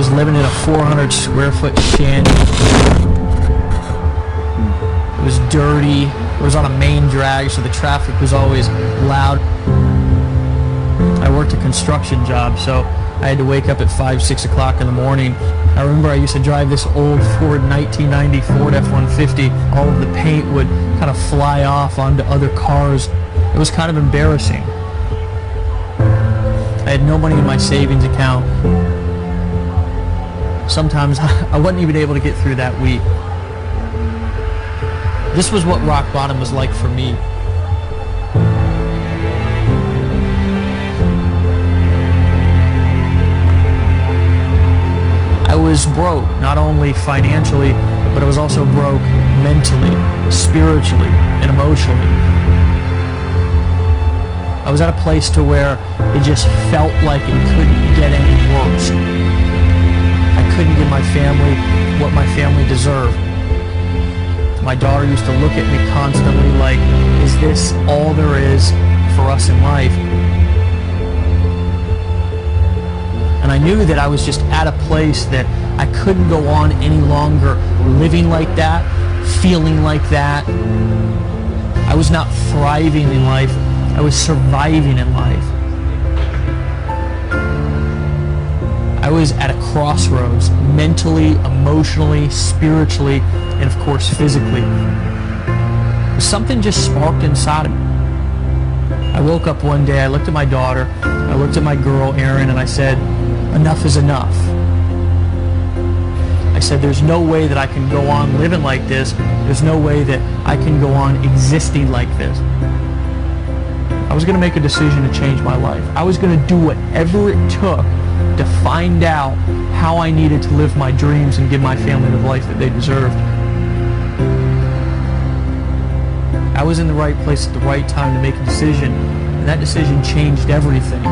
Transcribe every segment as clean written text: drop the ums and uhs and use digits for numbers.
was living in a 400 square foot shanty. It was dirty. It was on a main drag, so the traffic was always loud. I worked a construction job, so I had to wake up at 5, 6 o'clock in the morning. I remember I used to drive this old Ford 1990 Ford F-150. All of the paint would kind of fly off onto other cars. It was kind of embarrassing. I had no money in my savings account. Sometimes I wasn't even able to get through that week. This was what rock bottom was like for me. I was broke, not only financially, but I was also broke mentally, spiritually, and emotionally. I was at a place to where it just felt like it couldn't get any worse. I couldn't give my family what my family deserved. My daughter used to look at me constantly like, is this all there is for us in life? And I knew that I was just at a place that I couldn't go on any longer living like that, feeling like that. I was not thriving in life. I was surviving in life. I was at a crossroads, mentally, emotionally, spiritually, and of course physically. Something just sparked inside of me. I woke up one day, I looked at my daughter, I looked at my girl, Erin, and I said, enough is enough. I said, there's no way that I can go on living like this. There's no way that I can go on existing like this. I was going to make a decision to change my life. I was going to do whatever it took to find out how I needed to live my dreams and give my family the life that they deserved. I was in the right place at the right time to make a decision, and that decision changed everything.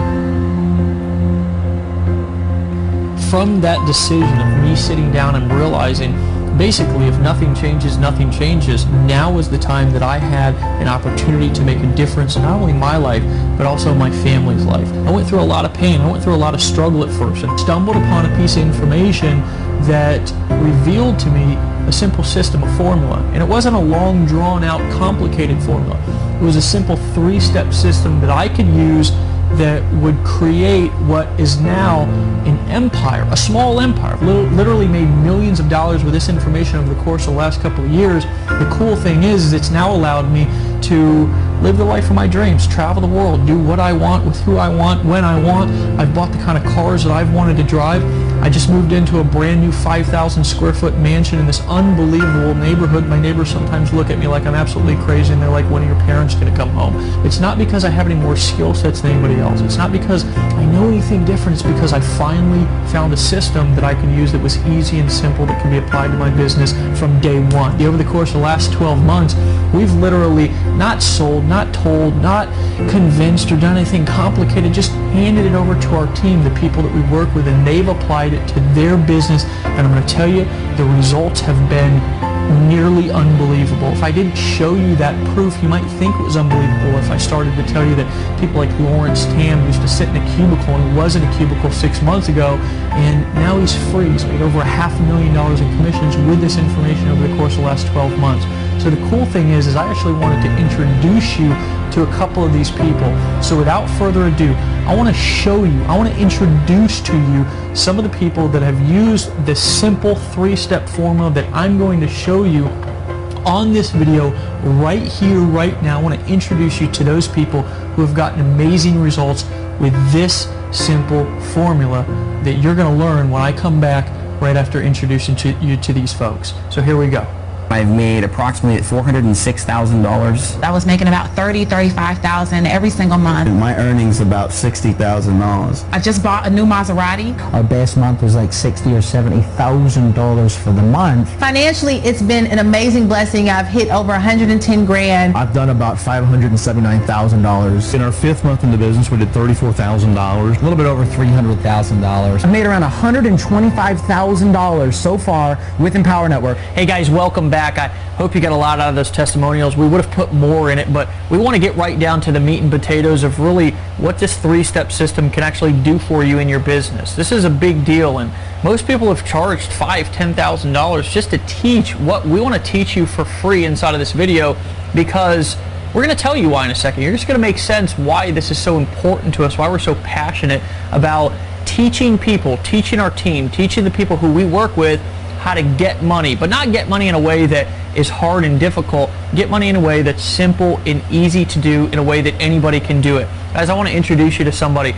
From that decision of me sitting down and realizing, basically, if nothing changes, nothing changes, now was the time that I had an opportunity to make a difference in not only my life, but also my family's life. I went through a lot of pain. I went through a lot of struggle at first, and stumbled upon a piece of information that revealed to me a simple system, a formula. And it wasn't a long, drawn-out, complicated formula. It was a simple 3-step system that I could use that would create what is now an empire, a small empire. Literally made millions of dollars with this information over the course of the last couple of years. The cool thing is it's now allowed me to live the life of my dreams, travel the world, do what I want with who I want, when I want. I've bought the kind of cars that I've wanted to drive. I just moved into a brand new 5,000 square foot mansion in this unbelievable neighborhood. My neighbors sometimes look at me like I'm absolutely crazy, and they're like, when are your parents going to come home? It's not because I have any more skill sets than anybody else. It's not because I know anything different. It's because I finally found a system that I can use that was easy and simple, that can be applied to my business from day one. Over the course of the last 12 months, we've literally not sold, not told, not convinced or done anything complicated, just handed it over to our team, the people that we work with, and they've applied it to their business. And I'm going to tell you, the results have been nearly unbelievable. If I didn't show you that proof, you might think it was unbelievable if I started to tell you that people like Lawrence Tam used to sit in a cubicle and was in a cubicle 6 months ago, and now he's free. He's made over $500,000 in commissions with this information over the course of the last 12 months. So the cool thing is I actually wanted to introduce you to a couple of these people. So without further ado, I want to show you, I want to introduce to you some of the people that have used this simple 3-step formula that I'm going to show you on this video right here, right now. I want to introduce you to those people who have gotten amazing results with this simple formula that you're going to learn when I come back right after introducing you to these folks. So here we go. I've made approximately $406,000. I was making about $30,000, $35,000 every single month. My earnings about $60,000. I just bought a new Maserati. Our best month was like $60,000 or $70,000 for the month. Financially, it's been an amazing blessing. I've hit over 110 grand. I've done about $579,000. In our 5th month in the business, we did $34,000. A little bit over $300,000. I've made around $125,000 so far with Empower Network. Hey guys, welcome back. back. I hope you got a lot out of those testimonials. We would have put more in it, but we want to get right down to the meat and potatoes of really what this 3-step system can actually do for you in your business. This is a big deal, and most people have charged $5,000, $10,000 just to teach what we want to teach you for free inside of this video, because we're going to tell you why in a second. You're just going to make sense why this is so important to us, why we're so passionate about teaching people, teaching our team, teaching the people who we work with how to get money, but not get money in a way that is hard and difficult. Get money in a way that's simple and easy to do, in a way that anybody can do it. Guys, I want to introduce you to somebody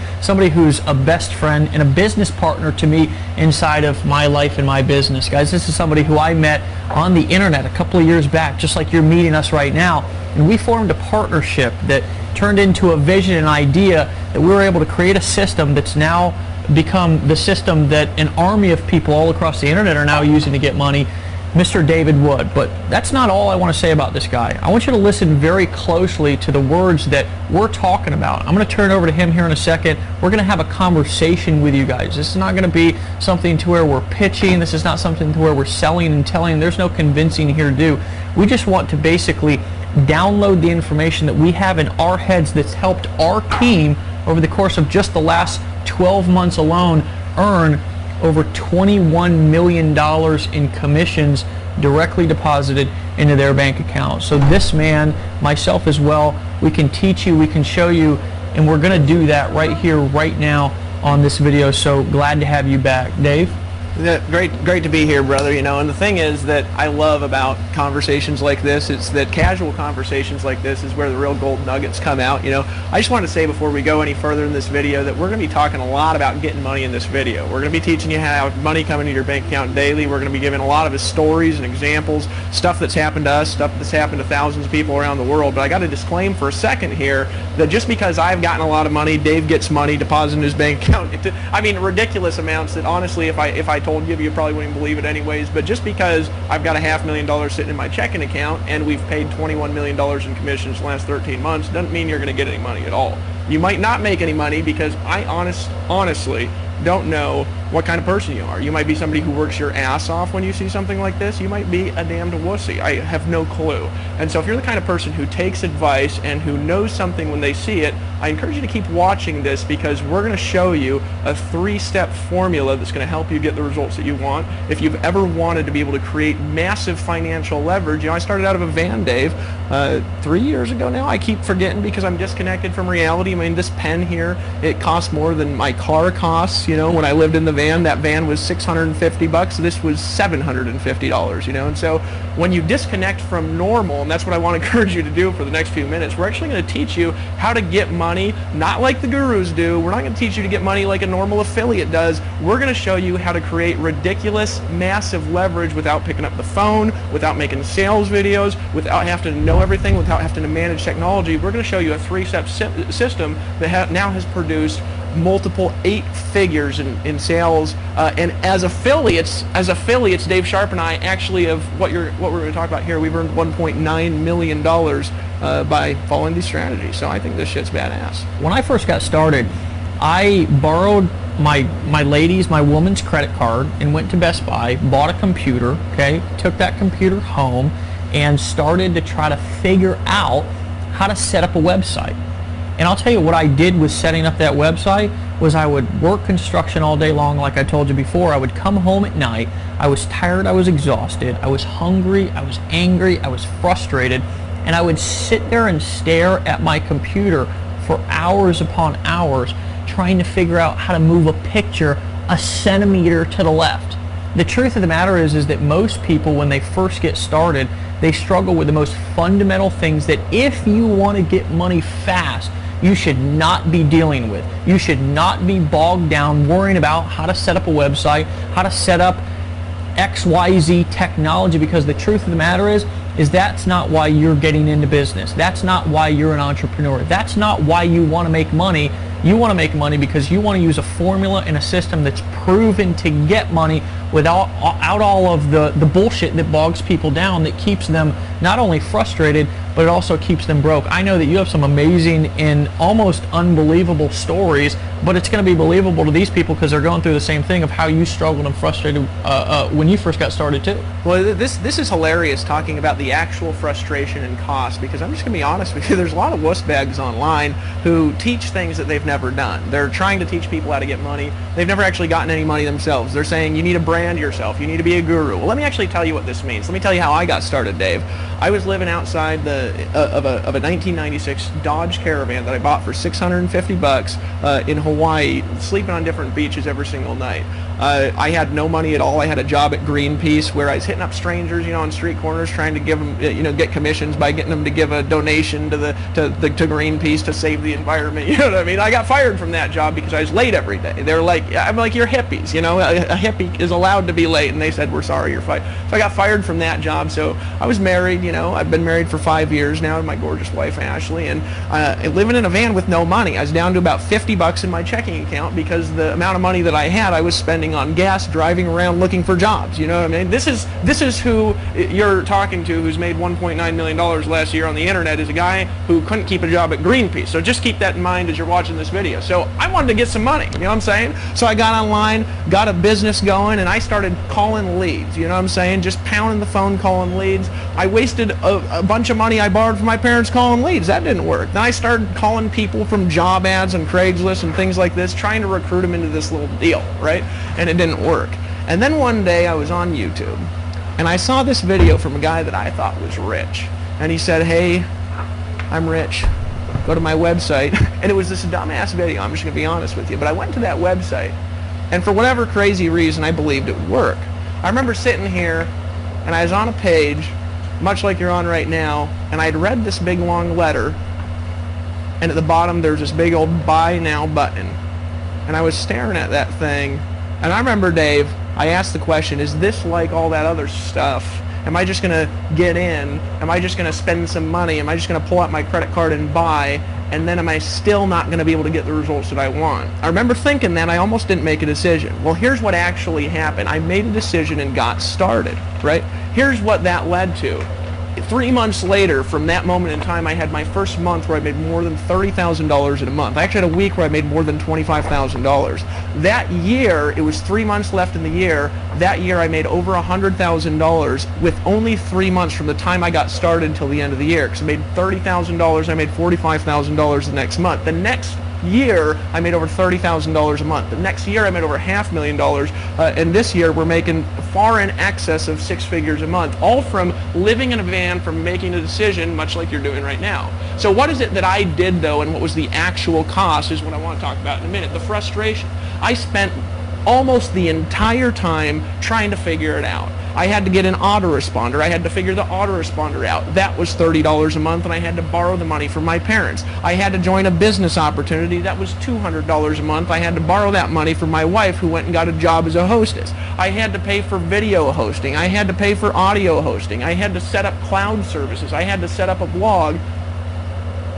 who's a best friend and a business partner to me inside of my life and my business. Guys, this is somebody who I met on the internet a couple of years back, just like you're meeting us right now, and we formed a partnership that turned into a vision and idea that we were able to create a system that's now become the system that an army of people all across the internet are now using to get money, Mr. David Wood. But that's not all I want to say about this guy. I want you to listen very closely to the words that we're talking about. I'm going to turn over to him here in a second. We're going to have a conversation with you guys. This is not going to be something to where we're pitching. This is not something to where we're selling and telling. There's no convincing here to do. We just want to basically download the information that we have in our heads that's helped our team over the course of just the last 12 months alone earn over $21 million in commissions directly deposited into their bank account. So this man, myself as well, we can teach you, we can show you, and we're going to do that right here, right now on this video. So glad to have you back. Dave? Great to be here, brother. You know, and the thing is that I love about conversations like this, it's that casual conversations like this is where the real gold nuggets come out. You know, I just want to say before we go any further in this video that we're going to be talking a lot about getting money in this video. We're going to be teaching you how money coming into your bank account daily. We're going to be giving a lot of his stories and examples, stuff that's happened to us, stuff that's happened to thousands of people around the world. But I got to disclaim for a second here that just because I've gotten a lot of money, Dave gets money deposited in his bank account. I mean, ridiculous amounts that honestly, if I told you probably wouldn't believe it anyways. But just because I've got a $500,000 sitting in my checking account and we've paid $21 million in commissions the last 13 months doesn't mean you're going to get any money at all. You might not make any money because I honestly don't know what kind of person you are. You might be somebody who works your ass off when you see something like this. You might be a damned wussy. I have no clue. And so if you're the kind of person who takes advice and who knows something when they see it, I encourage you to keep watching this, because we're going to show you a 3-step formula that's going to help you get the results that you want. If you've ever wanted to be able to create massive financial leverage, you know, I started out of a van, Dave, 3 years ago now. I keep forgetting because I'm disconnected from reality. I mean, this pen here, it costs more than my car costs. You know, when I lived in the van, that van was $650. This was $750, you know. And so when you disconnect from normal, and that's what I want to encourage you to do for the next few minutes, we're actually going to teach you how to get money, not like the gurus do. We're not going to teach you to get money like a normal affiliate does. We're going to show you how to create ridiculous, massive leverage without picking up the phone, without making sales videos, without having to know everything, without having to manage technology. We're going to show you a 3-step system that now has produced multiple 8 figures in sales, and as affiliates, Dave Sharp and I actually have what we're going to talk about here. We've earned $1.9 million by following these strategies. So I think this shit's badass. When I first got started, I borrowed my woman's credit card and went to Best Buy, bought a computer, okay, took that computer home and started to try to figure out how to set up a website. And I'll tell you what I did with setting up that website was I would work construction all day long, like I told you before. I would come home at night. I was tired. I was exhausted. I was hungry. I was angry. I was frustrated. And I would sit there and stare at my computer for hours upon hours trying to figure out how to move a picture a centimeter to the left. The truth of the matter is that most people, when they first get started, they struggle with the most fundamental things that if you want to get money fast, you should not be dealing with. You should not be bogged down worrying about how to set up a website, how to set up XYZ technology, because the truth of the matter is that's not why you're getting into business. That's not why you're an entrepreneur. That's not why you want to make money. You want to make money because you want to use a formula and a system that's proven to get money without all of the bullshit that bogs people down, that keeps them not only frustrated, but it also keeps them broke. I know that you have some amazing and almost unbelievable stories, but it's going to be believable to these people because they're going through the same thing of how you struggled and frustrated when you first got started too. Well, this is hilarious, talking about the actual frustration and cost, because I'm just going to be honest with you, there's a lot of wuss bags online who teach things that they've never done. They're trying to teach people how to get money. They've never actually gotten any money themselves. They're saying you need to brand yourself, you need to be a guru. Well, let me actually tell you what this means. Let me tell you how I got started, Dave. I was living outside of a 1996 Dodge Caravan that I bought for $650 in Hawaii, sleeping on different beaches every single night. I had no money at all. I had a job at Greenpeace where I was hitting up strangers, on street corners, trying to give them, get commissions by getting them to give a donation to Greenpeace to save the environment. You know what I mean? I got fired from that job because I was late every day. They're like, I'm like, you're hippies. A hippie is allowed to be late, and they said, we're sorry, you're fired. So I got fired from that job. So I was married. I've been married for 5 years now to my gorgeous wife Ashley, and living in a van with no money. I was down to about $50 in my checking account because the amount of money that I had, I was spending on gas, driving around looking for jobs. You know what I mean? This is who you're talking to, who's made $1.9 million last year on the internet, is a guy who couldn't keep a job at Greenpeace. So just keep that in mind as you're watching this video. So I wanted to get some money, you know what I'm saying? So I got online, got a business going, and I started calling leads, you know what I'm saying? Just pounding the phone, calling leads. I wasted a bunch of money I borrowed from my parents calling leads. That didn't work. Then I started calling people from job ads and Craigslist and things like this, trying to recruit them into this little deal, right? And it didn't work. And then one day I was on YouTube, and I saw this video from a guy that I thought was rich. And he said, hey, I'm rich. Go to my website. And it was this dumbass video, I'm just going to be honest with you. But I went to that website, and for whatever crazy reason, I believed it would work. I remember sitting here, and I was on a page, much like you're on right now, and I'd read this big long letter, and at the bottom there's this big old buy now button. And I was staring at that thing, and I remember, Dave, I asked the question, is this like all that other stuff? Am I just going to get in? Am I just going to spend some money? Am I just going to pull out my credit card and buy? And then am I still not going to be able to get the results that I want? I remember thinking that. I almost didn't make a decision. Well, here's what actually happened. I made a decision and got started, right? Here's what that led to. 3 months later, from that moment in time, I had my first month where I made more than $30,000 in a month. I actually had a week where I made more than $25,000. That year, it was 3 months left in the year. That year, I made over $100,000 with only 3 months from the time I got started until the end of the year. Because I made $30,000, I made $45,000 the next month. The next year, I made over $30,000 a month. The next year, I made over $500,000, and this year, we're making far in excess of 6 figures a month, all from living in a van, from making a decision, much like you're doing right now. So what is it that I did, though, and what was the actual cost is what I want to talk about in a minute, the frustration. I spent almost the entire time trying to figure it out. I had to get an autoresponder. I had to figure the autoresponder out. That was $30 a month, and I had to borrow the money from my parents. I had to join a business opportunity. That was $200 a month. I had to borrow that money from my wife, who went and got a job as a hostess. I had to pay for video hosting. I had to pay for audio hosting. I had to set up cloud services. I had to set up a blog.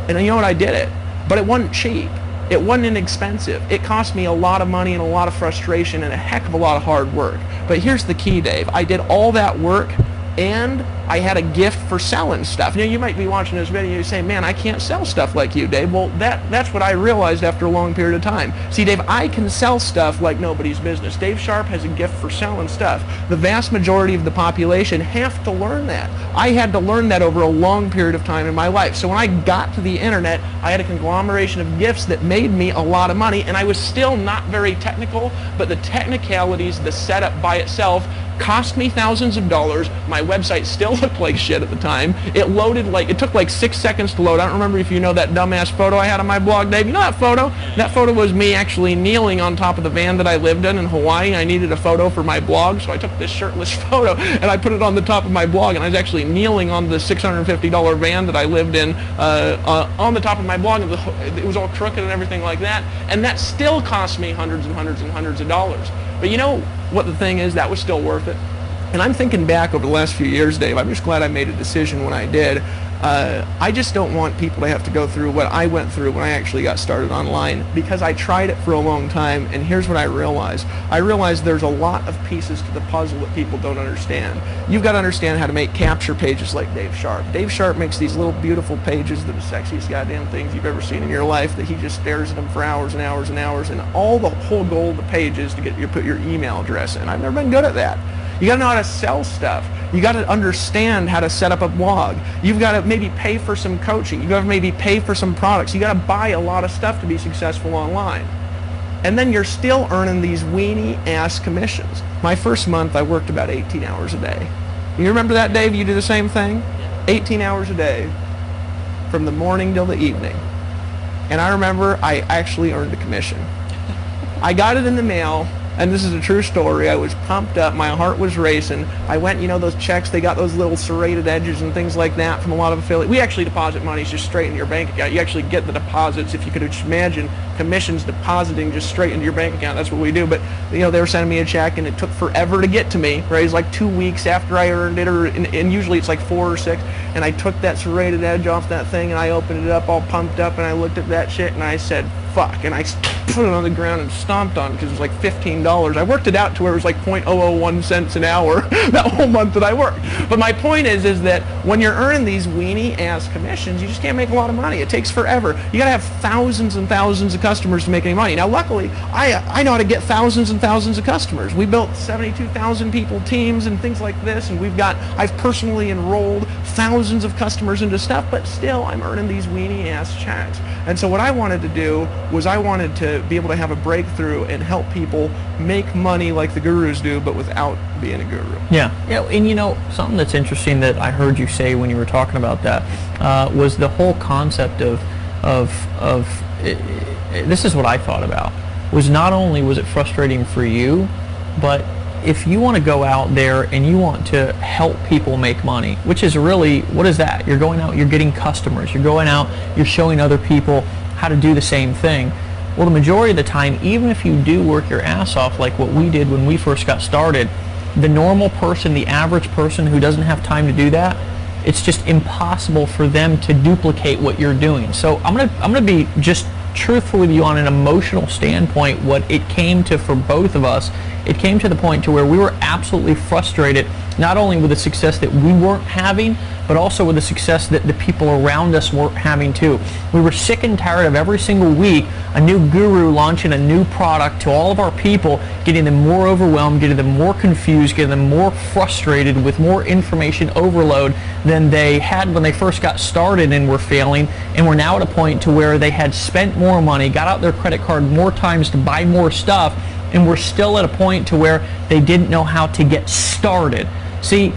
And you know what? I did it. But it wasn't cheap. It wasn't inexpensive. It cost me a lot of money and a lot of frustration and a heck of a lot of hard work. But here's the key, Dave. I did all that work, and I had a gift for selling stuff. You might be watching this video and you say, man, I can't sell stuff like you, Dave. Well, that's what I realized after a long period of time. See, Dave, I can sell stuff like nobody's business. Dave Sharp has a gift for selling stuff. The vast majority of the population have to learn that. I had to learn that over a long period of time in my life. So when I got to the internet, I had a conglomeration of gifts that made me a lot of money, and I was still not very technical, but the technicalities, the setup by itself, cost me thousands of dollars. My website still looked like shit at the time. It took like 6 seconds to load. I don't remember if you know that dumbass photo I had on my blog, Dave. You know that photo? That photo was me actually kneeling on top of the van that I lived in Hawaii. I needed a photo for my blog, so I took this shirtless photo and I put it on the top of my blog, and I was actually kneeling on the $650 van that I lived in on the top of my blog. It was all crooked and everything like that, and that still cost me hundreds and hundreds and hundreds of dollars. But you know what the thing is? That was still worth it. And I'm thinking back over the last few years, Dave, I'm just glad I made a decision when I did. I just don't want people to have to go through what I went through when I actually got started online, because I tried it for a long time, and here's what I realized. I realized there's a lot of pieces to the puzzle that people don't understand. You've got to understand how to make capture pages like Dave Sharp. Dave Sharp makes these little beautiful pages that are the sexiest goddamn things you've ever seen in your life, that he just stares at them for hours and hours and hours, and all the whole goal of the page is to get you to put your email address in. I've never been good at that. You got to know how to sell stuff. You got to understand how to set up a blog. You've got to maybe pay for some coaching. You got to maybe pay for some products. You got to buy a lot of stuff to be successful online. And then you're still earning these weenie ass commissions. My first month I worked about 18 hours a day. You remember that, Dave? You do the same thing? 18 hours a day from the morning till the evening. And I remember I actually earned a commission. I got it in the mail. And this is a true story. I was pumped up. My heart was racing. I went, you know, those checks, they got those little serrated edges and things like that from a lot of affiliates. We actually deposit money just straight into your bank account. You actually get the deposits. If you could just imagine commissions depositing just straight into your bank account, that's what we do. But, you know, they were sending me a check, and it took forever to get to me. Right? It was like 2 weeks after I earned it, and usually it's like 4 or 6. And I took that serrated edge off that thing, and I opened it up all pumped up, and I looked at that shit, and I said, fuck, and I put it on the ground and stomped on it because it was like $15. I worked it out to where it was like 0.001 cents an hour that whole month that I worked. But my point is that when you're earning these weenie ass commissions, you just can't make a lot of money. It takes forever. You got to have thousands and thousands of customers to make any money. Now, luckily, I know how to get thousands and thousands of customers. We built 72,000 people teams and things like this, and I've personally enrolled thousands of customers into stuff, but still I'm earning these weenie ass checks. And so what I wanted to do was I wanted to be able to have a breakthrough and help people make money like the gurus do, but without being a guru. Yeah, and you know, something that's interesting that I heard you say when you were talking about that was the whole concept of this is what I thought about, was not only was it frustrating for you, but if you want to go out there and you want to help people make money, which is really, what is that? You're going out, you're getting customers, you're going out, you're showing other people how to do the same thing. Well, the majority of the time, even if you do work your ass off like what we did when we first got started, the normal person, the average person who doesn't have time to do that, it's just impossible for them to duplicate what you're doing. So I'm gonna be just truthful with you on an emotional standpoint. What it came to for both of us, it came to the point to where we were absolutely frustrated, not only with the success that we weren't having, but also with the success that the people around us weren't having too. We were sick and tired of every single week a new guru launching a new product to all of our people, getting them more overwhelmed, getting them more confused, getting them more frustrated with more information overload than they had when they first got started and were failing. And we're now at a point to where they had spent more money, got out their credit card more times to buy more stuff, and we're still at a point to where they didn't know how to get started. See,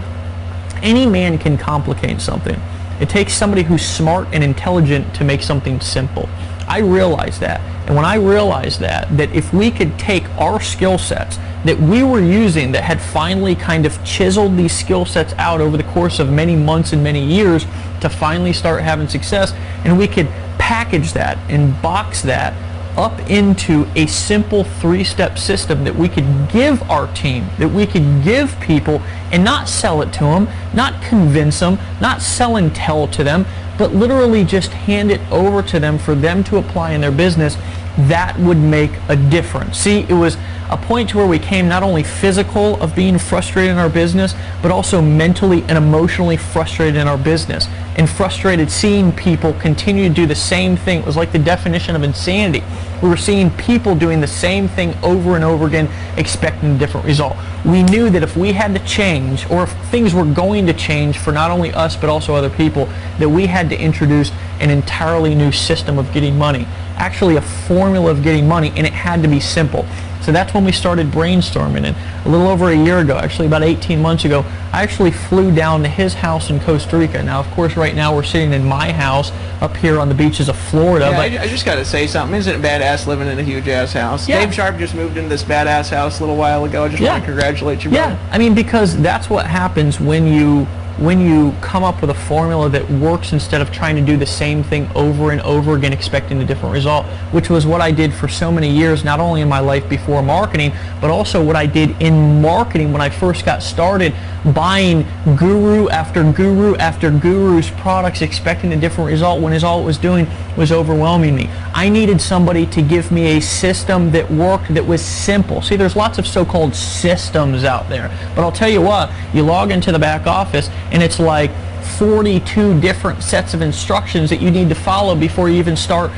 any man can complicate something. It takes somebody who's smart and intelligent to make something simple. I realized that. And when I realized that if we could take our skill sets that we were using, that had finally kind of chiseled these skill sets out over the course of many months and many years to finally start having success, and we could package that and box that up into a simple 3-step system that we could give our team, that we could give people, and not sell it to them, not convince them, not sell and tell to them, but literally just hand it over to them for them to apply in their business, that would make a difference. See, it was a point to where we came not only physical of being frustrated in our business, but also mentally and emotionally frustrated in our business, and frustrated seeing people continue to do the same thing. It was like the definition of insanity. We were seeing people doing the same thing over and over again, expecting a different result. We knew that if we had to change, or if things were going to change for not only us but also other people, that we had to introduce an entirely new system of getting money, actually a formula of getting money, and it had to be simple. So that's when we started brainstorming, and a little over a year ago, actually about 18 months ago, I actually flew down to his house in Costa Rica. Now, of course, right now we're sitting in my house up here on the beaches of Florida. Yeah, but I just got to say something. Isn't it badass living in a huge-ass house? Yeah. Dave Sharp just moved into this badass house a little while ago. I just want to congratulate you, brother. Yeah, I mean, because that's what happens when you when you come up with a formula that works instead of trying to do the same thing over and over again expecting a different result, which was what I did for so many years, not only in my life before marketing, but also what I did in marketing when I first got started, buying guru after guru's products expecting a different result when all it was doing was overwhelming me. I needed somebody to give me a system that worked, that was simple. See, there's lots of so-called systems out there, but I'll tell you what, you log into the back office and it's like 42 different sets of instructions that you need to follow before you even start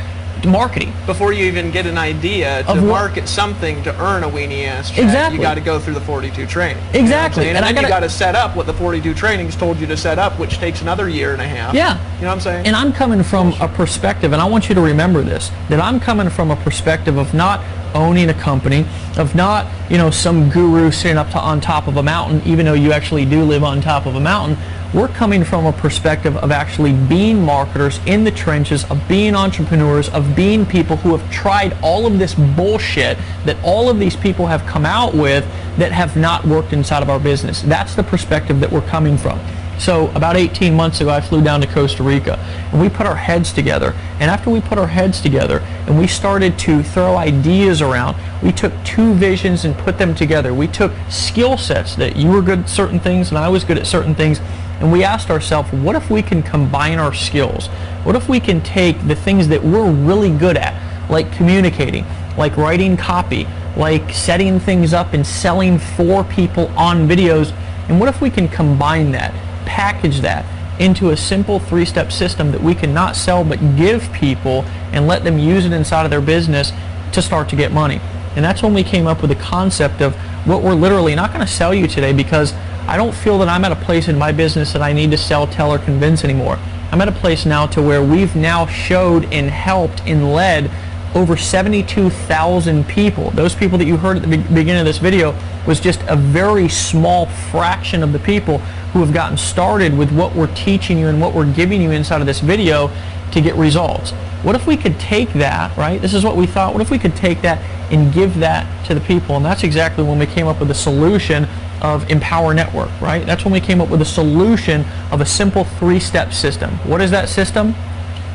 marketing. Before you even get an idea to market something to earn a weenie ass check, Exactly. you got to go through the 42 training. Exactly. You know what I'm saying? And then you got to set up what the 42 trainings told you to set up, which takes another year and a half. Yeah. You know what I'm saying? And I'm coming from a perspective, and I want you to remember this, that I'm coming from a perspective of not owning a company, of not, some guru sitting on top of a mountain, even though you actually do live on top of a mountain. We're coming from a perspective of actually being marketers in the trenches, of being entrepreneurs, of being people who have tried all of this bullshit that all of these people have come out with that have not worked inside of our business. That's the perspective that we're coming from. So about 18 months ago, I flew down to Costa Rica, and we put our heads together. And after we put our heads together and we started to throw ideas around, we took two visions and put them together. We took skill sets that you were good at certain things and I was good at certain things, and we asked ourselves, what if we can combine our skills? What if we can take the things that we're really good at, like communicating, like writing copy, like setting things up and selling for people on videos, and what if we can combine that, package that into a simple three-step system that we can not sell but give people and let them use it inside of their business to start to get money? And that's when we came up with the concept of what we're literally not going to sell you today, because I don't feel that I'm at a place in my business that I need to sell, tell, or convince anymore. I'm at a place now to where we've now showed and helped and led over 72,000 people. Those people that you heard at the beginning of this video was just a very small fraction of the people who have gotten started with what we're teaching you and what we're giving you inside of this video to get results. What if we could take that, right? This is what we thought. What if we could take that and give that to the people? And that's exactly when we came up with the solution of Empower Network, right? That's when we came up with a solution of a simple three-step system. What is that system?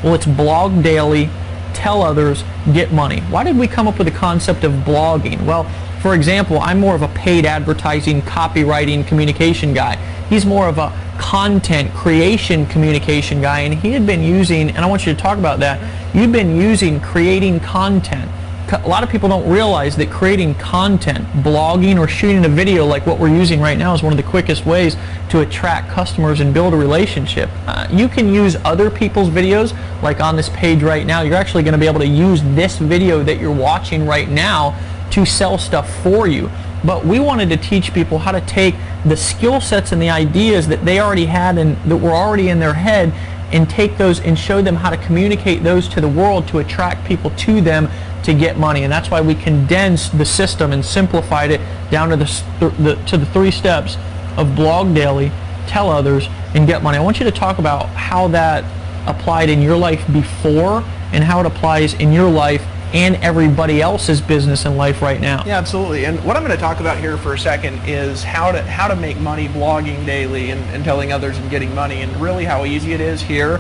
Well, it's blog daily, tell others, get money. Why did we come up with the concept of blogging? Well, for example, I'm more of a paid advertising, copywriting, communication guy. He's more of a content creation communication guy, and he had been using, and I want you to talk about that, you've been using creating content. A lot of people don't realize that creating content, blogging or shooting a video like what we're using right now is one of the quickest ways to attract customers and build a relationship. You can use other people's videos, like on this page right now. You're actually going to be able to use this video that you're watching right now to sell stuff for you. But we wanted to teach people how to take the skill sets and the ideas that they already had and that were already in their head, and take those and show them how to communicate those to the world to attract people to them to get money. And that's why we condensed the system and simplified it down to the three steps of blog daily, tell others, and get money. I want you to talk about how that applied in your life before and how it applies in your life and everybody else's business and life right now. Yeah, absolutely. And what I'm going to talk about here for a second is how to make money blogging daily and telling others and getting money, and really how easy it is here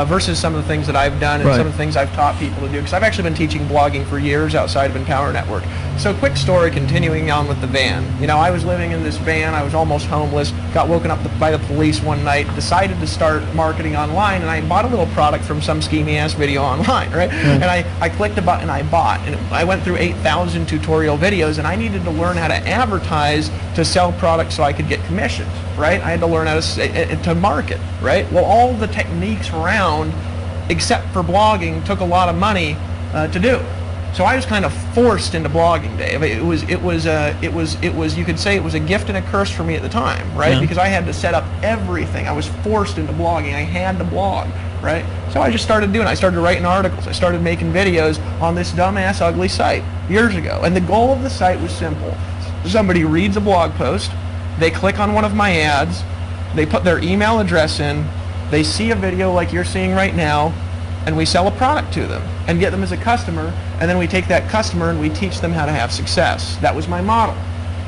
versus some of the things that I've done and some of the things I've taught people to do, because I've actually been teaching blogging for years outside of Empower Network. So quick story, continuing on with the van. You know, I was living in this van, I was almost homeless, got woken up by the police one night, decided to start marketing online, and I bought a little product from some schemy ass video online, right? And I clicked a button, I bought, and I went through 8,000 tutorial videos, and I needed to learn how to advertise to sell products so I could get commissions, right? I had to learn how to market, right? Well, all the techniques around, except for blogging, took a lot of money to do. So I was kind of forced into blogging, Dave. It was you could say it was a gift and a curse for me at the time, right? Yeah. Because I had to set up everything. I was forced into blogging. I had to blog, right? So I just started doing it. I started writing articles. I started making videos on this dumbass ugly site years ago. And the goal of the site was simple. Somebody reads a blog post, they click on one of my ads, they put their email address in, they see a video like you're seeing right now, and we sell a product to them and get them as a customer, and then we take that customer and we teach them how to have success. That was my model.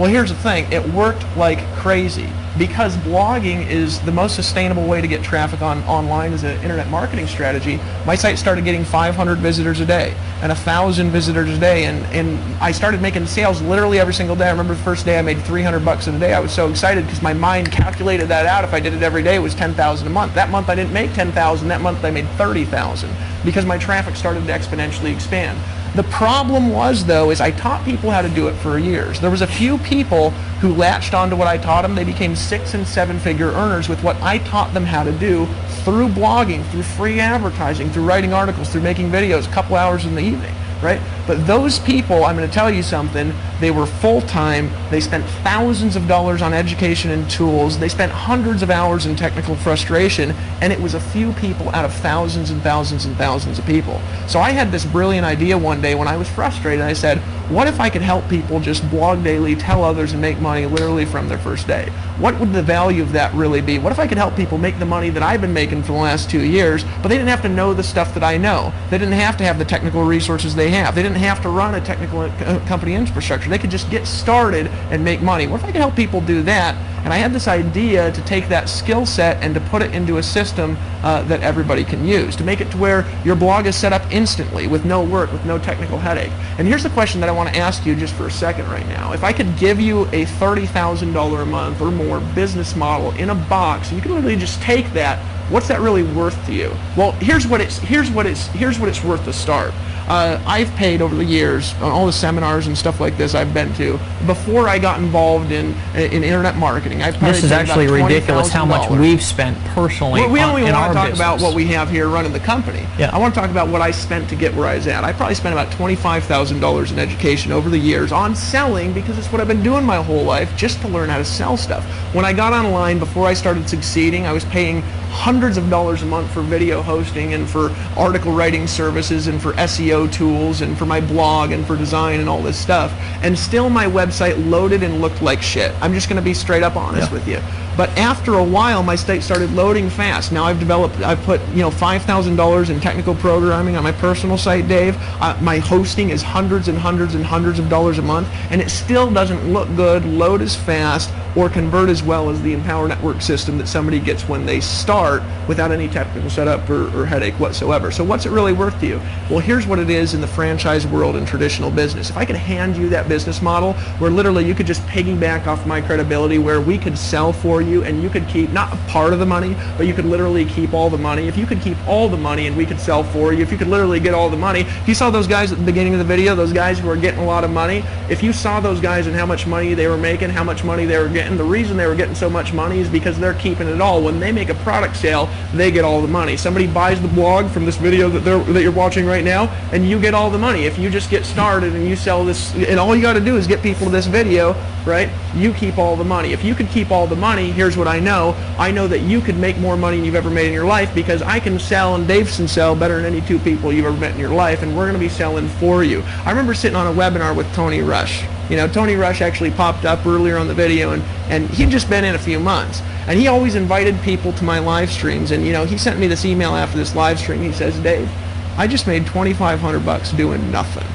Well, here's the thing. It worked like crazy. Because blogging is the most sustainable way to get traffic online as an internet marketing strategy, my site started getting 500 visitors a day and 1,000 visitors a day, and I started making sales literally every single day. I remember the first day I made $300 in a day. I was so excited because my mind calculated that out. If I did it every day, it was $10,000 a month. That month I didn't make $10,000. That month I made $30,000 because my traffic started to exponentially expand. The problem was, though, is I taught people how to do it for years. There was a few people who latched onto what I taught them. They became 6- and 7-figure earners with what I taught them how to do through blogging, through free advertising, through writing articles, through making videos a couple hours in the evening, right? But those people, I'm going to tell you something, they were full-time. They spent thousands of dollars on education and tools. They spent hundreds of hours in technical frustration, and it was a few people out of thousands and thousands and thousands of people. So I had this brilliant idea one day when I was frustrated. I said, what if I could help people just blog daily, tell others, and make money literally from their first day? What would the value of that really be? What if I could help people make the money that I've been making for the last 2 years, but they didn't have to know the stuff that I know. They didn't have to have the technical resources they have. They didn't have to run a technical company infrastructure. They could just get started and make money. What if I could help people do that? And I had this idea to take that skill set and to put it into a system that everybody can use, to make it to where your blog is set up instantly with no work, with no technical headache. And here's the question that I want to ask you just for a second right now. If I could give you a $30,000 a month or more business model in a box, and you can literally just take that, what's that really worth to you? Well, here's what it's worth to start. I've paid over the years on all the seminars and stuff like this I've been to. Before I got involved in internet marketing, I've This is paid actually about ridiculous how much $20,000. we've spent personally We in only our want to talk business. about what we have here running the company. Yeah. I want to talk about what I spent to get where I was at. I probably spent about $25,000 in education over the years on selling, because it's what I've been doing my whole life, just to learn how to sell stuff. When I got online, before I started succeeding, I was paying hundreds of dollars a month for video hosting and for article writing services and for SEO tools and for my blog and for design and all this stuff. And still my website loaded and looked like shit. I'm just going to be straight up honest with you. But after a while, my site started loading fast. Now I've put $5,000 in technical programming on my personal site, Dave. My hosting is hundreds and hundreds and hundreds of dollars a month, and it still doesn't look good, load as fast, or convert as well as the Empower Network system that somebody gets when they start without any technical setup or headache whatsoever. So what's it really worth to you? Well, here's what it is in the franchise world and traditional business. If I could hand you that business model where literally you could just piggyback off my credibility, where we could sell for you and you could keep not a part of the money, but you could literally keep all the money. If you could keep all the money and we could sell for you, if you could literally get all the money, if you saw those guys at the beginning of the video, those guys who are getting a lot of money, if you saw those guys and how much money they were making, how much money they were getting, the reason they were getting so much money is because they're keeping it all. When they make a product sale, they get all the money. Somebody buys the blog from this video that you're watching right now, and you get all the money. If you just get started and you sell this, and all you got to do is get people to this video, right? You keep all the money. If you could keep all the money, here's what I know. I know that you could make more money than you've ever made in your life, because I can sell and Dave can sell better than any two people you've ever met in your life, and we're going to be selling for you. I remember sitting on a webinar with Tony Rush. Tony Rush actually popped up earlier on the video, and he'd just been in a few months. And he always invited people to my live streams, and he sent me this email after this live stream. He says, Dave, I just made $2,500 doing nothing.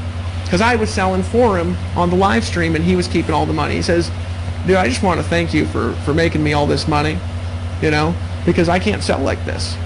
Because I was selling for him on the live stream and he was keeping all the money. He says, dude, I just want to thank you for making me all this money, because I can't sell like this.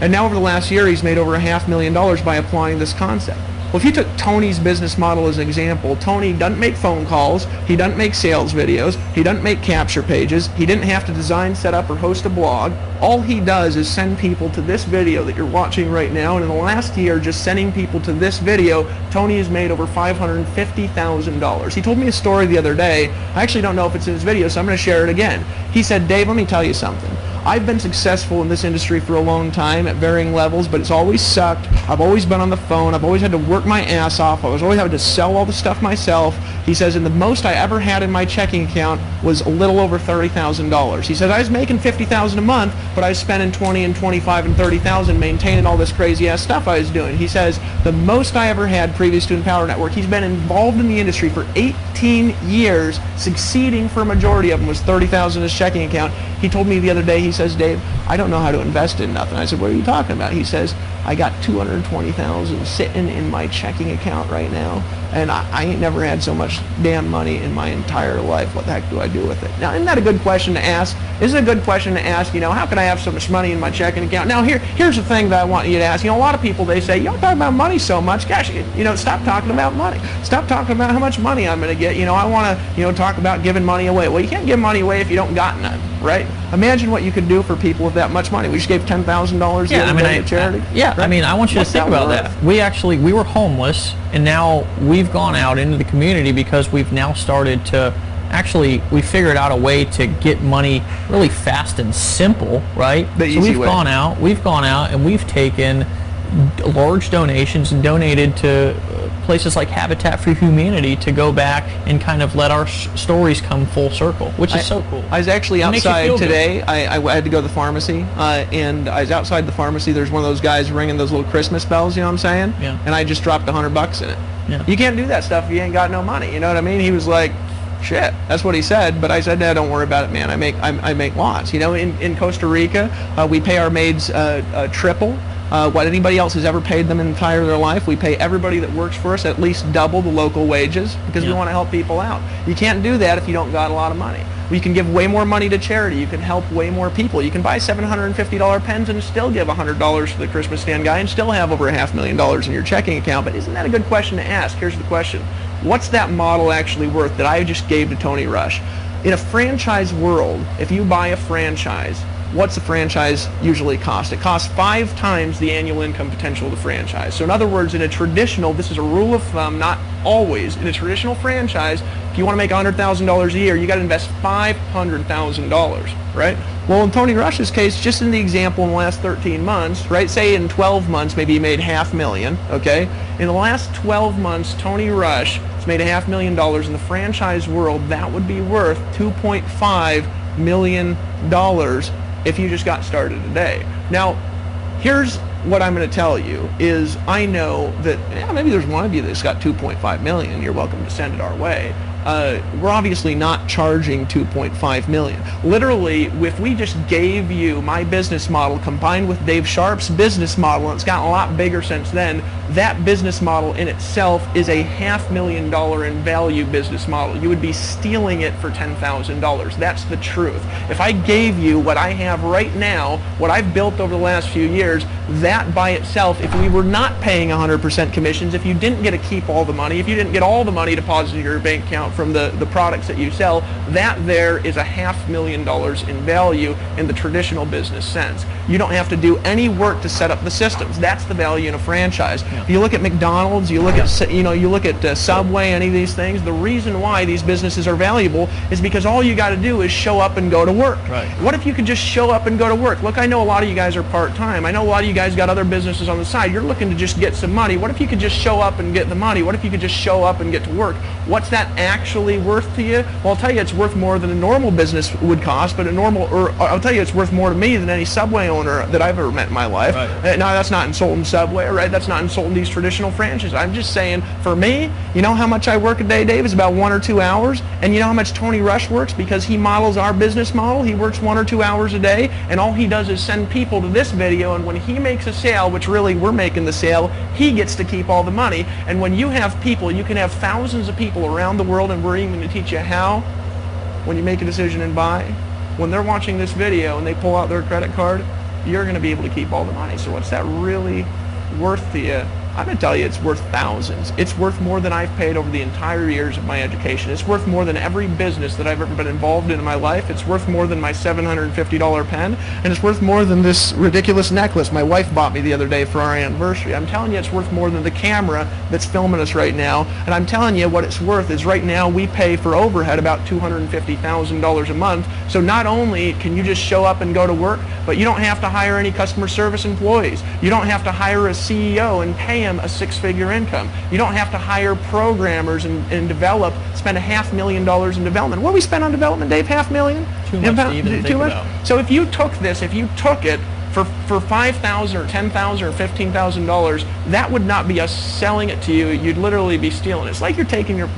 And now over the last year, he's made over $500,000 by applying this concept. Well, if you took Tony's business model as an example, Tony doesn't make phone calls, he doesn't make sales videos, he doesn't make capture pages, he didn't have to design, set up, or host a blog. All he does is send people to this video that you're watching right now, and in the last year, just sending people to this video, Tony has made over $550,000. He told me a story the other day. I actually don't know if it's in his video, so I'm going to share it again. He said, Dave, let me tell you something. I've been successful in this industry for a long time at varying levels, but it's always sucked. I've always been on the phone. I've always had to work my ass off. I was always having to sell all the stuff myself. He says, and the most I ever had in my checking account was a little over $30,000. He says, I was making $50,000 a month, but I was spending $20,000 and $25,000 and $30,000 maintaining all this crazy ass stuff I was doing. He says, the most I ever had previous to Empower Network, he's been involved in the industry for 18 years, succeeding for a majority of them, was $30,000 in his checking account. He told me the other day, he says, Dave, I don't know how to invest in nothing. I said, what are you talking about? He says, I got $220,000 sitting in my checking account right now, and I ain't never had so much damn money in my entire life. What the heck do I do with it? Now, isn't that a good question to ask? Is it a good question to ask, how can I have so much money in my checking account? Now, here's the thing that I want you to ask. A lot of people, they say, you don't talk about money so much. Gosh, stop talking about money. Stop talking about how much money I'm going to get. I want to, talk about giving money away. Well, you can't give money away if you don't got none, right? Imagine what you could do for people with that much money. We just gave $10,000 the other day to charity. Right? I want you What's to think about worth? that. We were homeless, and now we've gone out into the community because we've now started to we figured out a way to get money really fast and simple, right? The easy we've way. gone out and we've taken large donations and donated to places like Habitat for Humanity to go back and kind of let our stories come full circle, which is so cool. I was actually It makes you outside feel good. today. I had to go to the pharmacy, and I was outside the pharmacy. There's one of those guys ringing those little Christmas bells, you know what I'm saying? Yeah. And I just dropped $100 in it. Yeah. You can't do that stuff if you ain't got no money, you know what I mean? He was like, shit, that's what he said, but I said, no, don't worry about it, man. I make lots. In Costa Rica, we pay our maids triple what anybody else has ever paid them in the entire their life. We pay everybody that works for us at least double the local wages because we want to help people out. You can't do that if you don't got a lot of money. You can give way more money to charity. You can help way more people. You can buy $750 pens and still give $100 to the Christmas stand guy and still have over $500,000 in your checking account. But isn't that a good question to ask? Here's the question. What's that model actually worth that I just gave to Tony Rush? In a franchise world, if you buy a franchise, what's the franchise usually cost? It costs 5 times the annual income potential of the franchise. So in other words, in a traditional, this is a rule of thumb, not always, in a traditional franchise, if you want to make $100,000 a year, you got to invest $500,000, right? Well, in Tony Rush's case, just in the example in the last 13 months, right, say in 12 months, maybe he made $500,000, okay? In the last 12 months, Tony Rush has made $500,000 in the franchise world. That would be worth $2.5 million if you just got started today. Now, here's what I'm going to tell you is I know that maybe there's one of you that's got 2.5 million. You're welcome to send it our way. We're obviously not charging 2.5 million. Literally, if we just gave you my business model combined with Dave Sharp's business model, and it's gotten a lot bigger since then, that business model in itself is a $500,000 in value business model. You would be stealing it for $10,000. That's the truth. If I gave you what I have right now, what I've built over the last few years, that by itself, if we were not paying 100% commissions, if you didn't get to keep all the money, if you didn't get all the money deposited in your bank account from the products that you sell, that there is a $500,000 in value in the traditional business sense. You don't have to do any work to set up the systems. That's the value in a franchise. If you look at McDonald's, you look at you look at Subway, any of these things, the reason why these businesses are valuable is because all you got to do is show up and go to work. Right. What if you could just show up and go to work? Look, I know a lot of you guys are part-time. I know a lot of you guys got other businesses on the side. You're looking to just get some money. What if you could just show up and get the money? What if you could just show up and get to work? What's that actually worth to you? Well, I'll tell you it's worth more than a normal business would cost, but I'll tell you it's worth more to me than any Subway owner that I've ever met in my life. Right. Now, that's not insulting Subway, right? That's not insulting these traditional franchises. I'm just saying, for me, you know how much I work a day, Dave? It's about 1 or 2 hours. And you know how much Tony Rush works? Because he models our business model. He works 1 or 2 hours a day, and all he does is send people to this video, and when he makes a sale, which really we're making the sale, he gets to keep all the money. And when you have people, you can have thousands of people around the world, and we're even going to teach you how, when you make a decision and buy, when they're watching this video and they pull out their credit card, you're going to be able to keep all the money. So what's that really worth to you? I'm going to tell you it's worth thousands. It's worth more than I've paid over the entire years of my education. It's worth more than every business that I've ever been involved in my life. It's worth more than my $750 pen, and it's worth more than this ridiculous necklace my wife bought me the other day for our anniversary. I'm telling you it's worth more than the camera that's filming us right now, and I'm telling you what it's worth is right now we pay for overhead about $250,000 a month. So not only can you just show up and go to work, but you don't have to hire any customer service employees. You don't have to hire a CEO and pay him a 6-figure income. You don't have to hire programmers and spend $500,000 in development. What do we spend on development, Dave? $500,000? Too much to even think about. So if you took it for $5,000 or $10,000 or $15,000, that would not be us selling it to you. You'd literally be stealing it. It's like you're taking your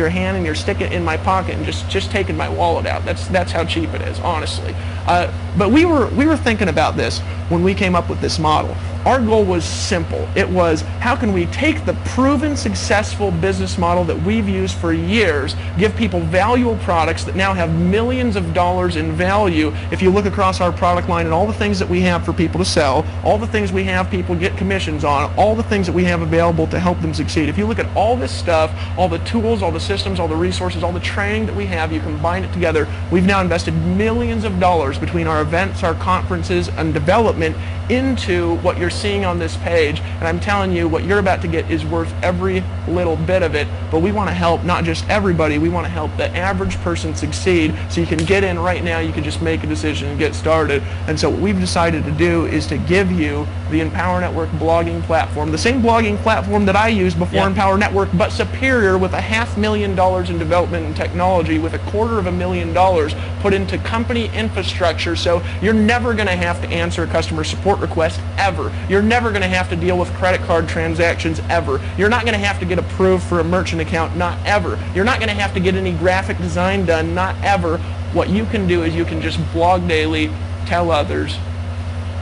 hand and you're sticking it in my pocket and just taking my wallet out. That's how cheap it is, honestly. But we were thinking about this when we came up with this model. Our goal was simple. It was, how can we take the proven successful business model that we've used for years, give people valuable products that now have millions of dollars in value. If you look across our product line and all the things that we have for people to sell, all the things we have people get commissions on, all the things that we have available to help them succeed. If you look at all this stuff, all the tools, all the systems, all the resources, all the training that we have, you combine it together, we've now invested millions of dollars between our events, our conferences, and development into what you're seeing on this page. And I'm telling you, what you're about to get is worth every little bit of it. But we want to help not just everybody, we want to help the average person succeed. So you can get in right now, you can just make a decision and get started. And so what we've decided to do is to give you the Empower Network blogging platform, the same blogging platform that I used before Empower Network, but superior, with $500,000 in development and technology, with $250,000 put into company infrastructure. So you're never going to have to answer a customer support request ever. You're never going to have to deal with credit card transactions ever. You're not going to have to get approved for a merchant account, not ever. You're not going to have to get any graphic design done, not ever. What you can do is you can just blog daily, tell others,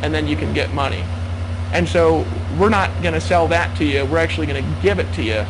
and then you can get money. And so we're not going to sell that to you. We're actually going to give it to you,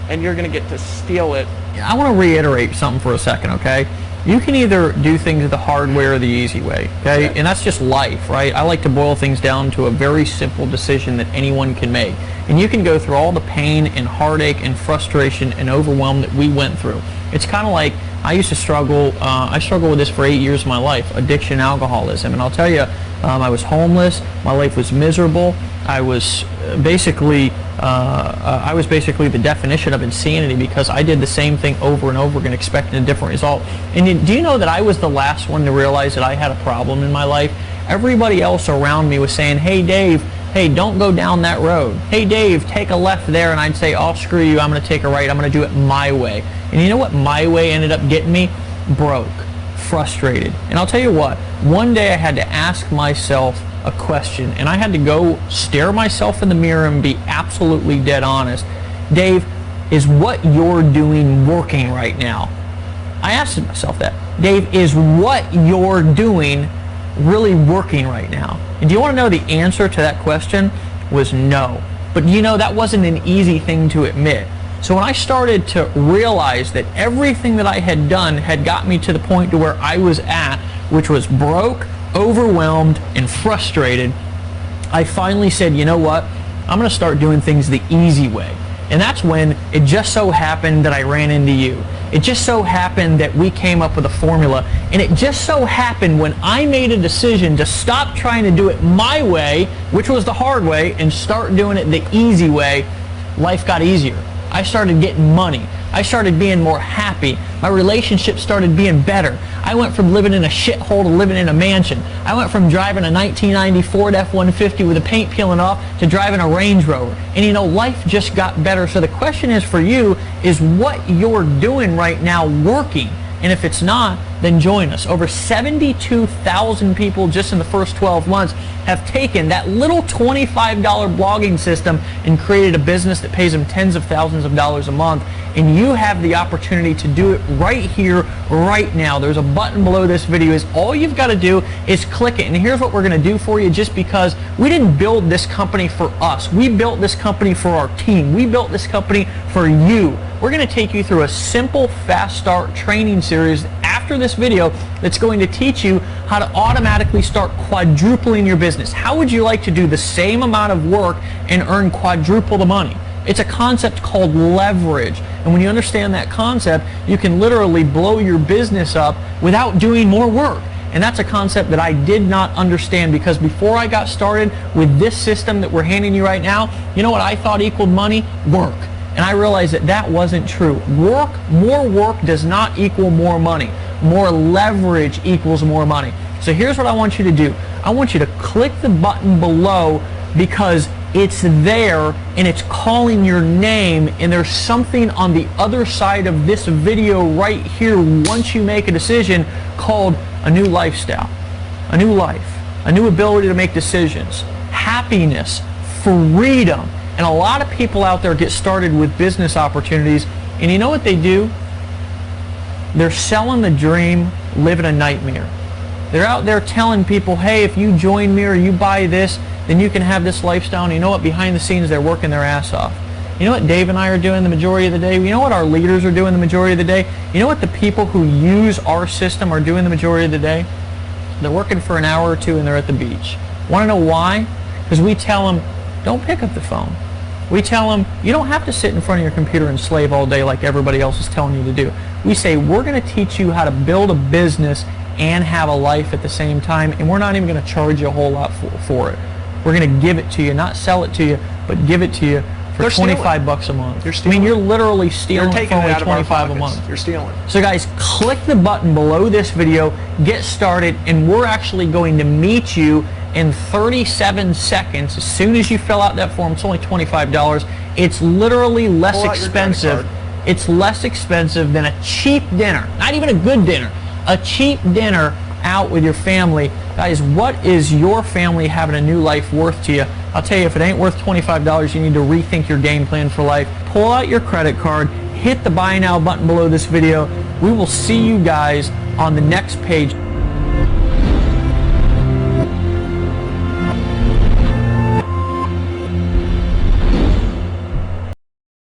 and you're going to get to steal it. I want to reiterate something for a second, okay? You can either do things the hard way or the easy way, okay? And that's just life, right? I like to boil things down to a very simple decision that anyone can make. And you can go through all the pain and heartache and frustration and overwhelm that we went through. It's kind of like, I used to struggle, I struggled with this for 8 years of my life, addiction, alcoholism. And I'll tell you, I was homeless, my life was miserable, I was basically the definition of insanity, because I did the same thing over and over again, expecting a different result. And do you know that I was the last one to realize that I had a problem in my life? Everybody else around me was saying, hey Dave, hey, don't go down that road. Hey Dave, take a left there. And I'd say, oh, screw you, I'm going to take a right, I'm going to do it my way. And you know what my way ended up getting me? Broke, frustrated. And I'll tell you what, one day I had to ask myself a question, and I had to go stare myself in the mirror and be absolutely dead honest. Dave, is what you're doing working right now? I asked myself that. Dave, is what you're doing really working right now? And do you want to know the answer to that question? Was no. But you know, that wasn't an easy thing to admit. So when I started to realize that everything that I had done had got me to the point to where I was at, which was broke, overwhelmed, and frustrated, I finally said, you know what? I'm going to start doing things the easy way. And that's when it just so happened that I ran into you. It just so happened that we came up with a formula. And it just so happened when I made a decision to stop trying to do it my way, which was the hard way, and start doing it the easy way, life got easier. I started getting money. I started being more happy. My relationship started being better. I went from living in a shithole to living in a mansion. I went from driving a 1990 Ford F-150 with the paint peeling off to driving a Range Rover. And you know, life just got better. So the question is for you, is what you're doing right now working? And if it's not, then join us. Over 72,000 people just in the first 12 months have taken that little $25 blogging system and created a business that pays them tens of thousands of dollars a month. And you have the opportunity to do it right here, right now. There's a button below this video. All you've got to do is click it. And here's what we're going to do for you, just because we didn't build this company for us. We built this company for our team. We built this company for you. We're going to take you through a simple fast start training series after this video that's going to teach you how to automatically start quadrupling your business. How would you like to do the same amount of work and earn quadruple the money? It's a concept called leverage. And when you understand that concept, you can literally blow your business up without doing more work. And that's a concept that I did not understand, because before I got started with this system that we're handing you right now, you know what I thought equaled money? Work. And I realized that that wasn't true. More work does not equal more money. More leverage equals more money. So here's what I want you to do. I want you to click the button below, because it's there and it's calling your name, and there's something on the other side of this video right here once you make a decision called a new lifestyle, a new life, a new ability to make decisions, happiness, freedom. And a lot of people out there get started with business opportunities, and you know what they do? They're selling the dream, living a nightmare. They're out there telling people, hey, if you join me or you buy this, then you can have this lifestyle. And you know what? Behind the scenes, they're working their ass off. You know what Dave and I are doing the majority of the day? You know what our leaders are doing the majority of the day? You know what the people who use our system are doing the majority of the day? They're working for an hour or two and they're at the beach. Want to know why? Because we tell them, don't pick up the phone. We tell them, you don't have to sit in front of your computer and slave all day like everybody else is telling you to do. We say, we're going to teach you how to build a business and have a life at the same time, and we're not even going to charge you a whole lot for it. We're going to give it to you, not sell it to you, but give it to you for They're stealing. $25 a month. You're I stealing. mean, you're literally stealing You're it taking for it only out of our $25 a pockets. month. You're stealing. So guys, click the button below this video, get started, and we're actually going to meet you in 37 seconds. As soon as you fill out that form, it's only $25. It's literally less Pull out your credit expensive. card. It's less expensive than a cheap dinner. Not even a good dinner. A cheap dinner out with your family. Guys, what is your family having a new life worth to you? I'll tell you, if it ain't worth $25, you need to rethink your game plan for life. Pull out your credit card, hit the buy now button below this video. We will see you guys on the next page.